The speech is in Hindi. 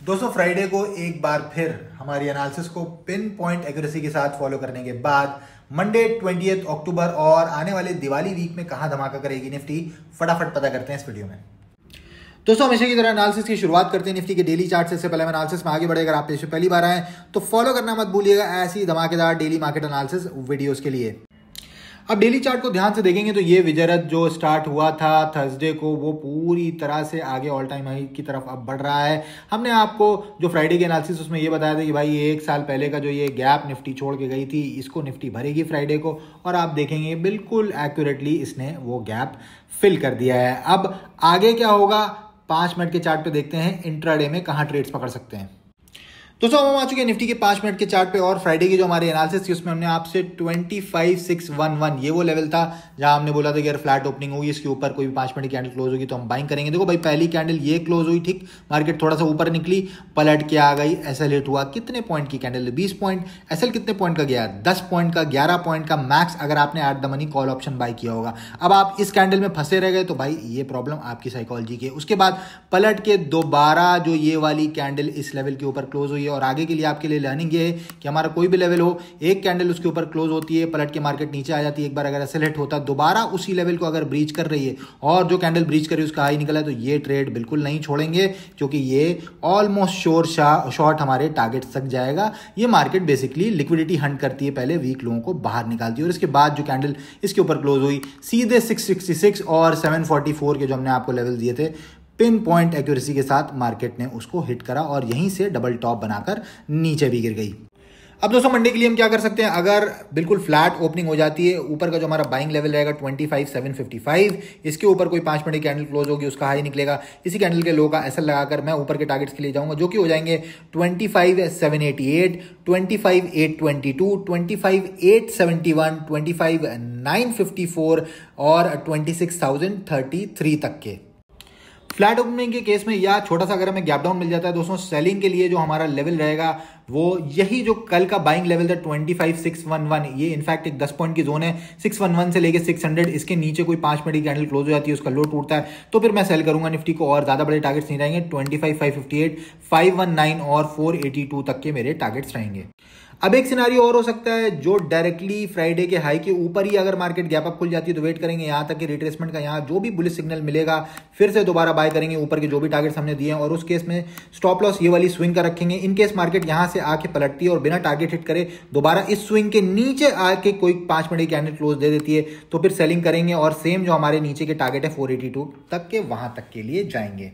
दोस्तों फ्राइडे को एक बार फिर हमारी एनालिसिस को पिन पॉइंट एक्यूरेसी के साथ फॉलो करने के बाद मंडे 20 अक्टूबर और आने वाले दिवाली वीक में कहां धमाका करेगी निफ्टी, फटाफट पता करते हैं इस वीडियो में। दोस्तों हमेशा की तरह एनालिसिस की शुरुआत करते हैं निफ्टी के डेली चार्ट से। पहले हम एनालिसिस में आगे बढ़े, अगर आप पेज पे पहली बार आए तो फॉलो करना मत भूलिएगा ऐसी धमाकेदार डेली मार्केट एनालिसिस वीडियोस के लिए। अब डेली चार्ट को ध्यान से देखेंगे तो ये विजयरथ जो स्टार्ट हुआ था थर्सडे को वो पूरी तरह से आगे ऑल टाइम हाई की तरफ अब बढ़ रहा है। हमने आपको जो फ्राइडे के एनालिसिस उसमें ये बताया था कि भाई एक साल पहले का जो ये गैप निफ्टी छोड़ के गई थी इसको निफ्टी भरेगी फ्राइडे को, और आप देखेंगे बिल्कुल एक्यूरेटली इसने वो गैप फिल कर दिया है। अब आगे क्या होगा 5 मिनट के चार्ट पे देखते हैं इंट्राडे में कहाँ ट्रेड्स पकड़ सकते हैं। दोस्तों हम आ चुके हैं निफ्टी के 5 मिनट के चार्ट पे और फ्राइडे की जो हमारी एनालिसिस थी उसमें हमने आपसे 25,611 ये वो लेवल था जहां हमने बोला था कि अगर फ्लैट ओपनिंग होगी इसके ऊपर कोई भी 5 मिनट की कैंडल क्लोज होगी तो हम बाइंग करेंगे। देखो भाई पहली कैंडल ये क्लोज हुई, ठीक, मार्केट थोड़ा सा ऊपर निकली, पलट के आ गई, एसएल हिट हुआ। कितने पॉइंट की कैंडल? 20 पॉइंट। एसएल कितने पॉइंट का गया? 10 पॉइंट का, 11 पॉइंट का मैक्स अगर आपने at the money call option buy किया होगा। अब आप इस कैंडल में फंसे रह गए तो भाई ये प्रॉब्लम आपकी साइकोलॉजी की है। उसके बाद पलट के दोबारा जो ये वाली कैंडल इस लेवल के ऊपर क्लोज हुई है, और आगे के लिए आपके लिए लर्निंग ये है कि हमारा कोई भी लेवल हो, एक कैंडल उसके ऊपर क्लोज होती है, पलट के मार्केट नीचे आ जाती है, एक बार अगर एसएल हिट होता है दोबारा उसी लेवल को अगर ब्रीच कर रही है और जो कैंडल ब्रीच कर रही है उसका हाई निकला है तो ये ट्रेड बिल्कुल नहीं छोड़ेंगे, क्योंकि ये ऑलमोस्ट श्योर शॉर्ट हमारे टारगेट तक जाएगा। ये मार्केट बेसिकली लिक्विडिटी हंट करती है, पहले वीक लोगों को बाहर निकालती है, और इसके बाद जो कैंडल इसके ऊपर क्लोज हुई सीधे 666 और 744 के जो हमने आपको लेवल दिए थे पिन पॉइंट एक्यूरेसी के साथ मार्केट ने उसको हिट करा और यहीं से डबल टॉप बनाकर नीचे भी गिर गई। अब दोस्तों मंडे के लिए हम क्या कर सकते हैं? अगर बिल्कुल फ्लैट ओपनिंग हो जाती है, ऊपर का जो हमारा बाइंग लेवल रहेगा 25,755, इसके ऊपर कोई 5 मिनट की कैंडल क्लोज होगी उसका हाई निकलेगा, इसी कैंडल के लो का एसएल लगाकर मैं ऊपर के टारगेट्स के लिए जाऊंगा जो कि हो जाएंगे 25,788, 25,822, 25,871, 25,954 और 26,033 तक के। फ्लैट ओपनिंग के केस में या छोटा सा अगर हमें गैप डाउन मिल जाता है दोस्तों, सेलिंग के लिए जो हमारा लेवल रहेगा वो यही जो कल का बाइंग लेवल था 25,611, ये इनफैक्ट एक 10 पॉइंट की जोन है। 611 से लेके 600 इसके नीचे कोई 5 मिनट की कैंडल क्लोज हो जाती है, उसका लो टूटता है तो फिर मैं सेल करूंगा निफ्टी को, और ज्यादा बड़े टारगेट्स नहीं रहेंगे। 25,558, 519 और 482 तक के मेरे टारगेट्स रहेंगे। अब एक सिनारियो और हो सकता है जो डायरेक्टली फ्राइडे के हाई के ऊपर ही अगर मार्केट गैप अप खुल जाती है तो वेट करेंगे यहां तक कि रिट्रेसमेंट का, यहां जो भी बुलिश सिग्नल मिलेगा फिर से दोबारा बाय करेंगे ऊपर के जो भी टारगेट्स हमने दिए हैं, और उस केस में स्टॉप लॉस ये वाली स्विंग का रखेंगे। इन केस मार्केट यहां से आके पलटती है और बिना टारगेट हिट करे दोबारा इस स्विंग के नीचे आके कोई 5 मिनट की कैंडल क्लोज दे देती है तो फिर सेलिंग करेंगे और सेम जो हमारे नीचे के टारगेट है 482 तक के, वहां तक के लिए जाएंगे।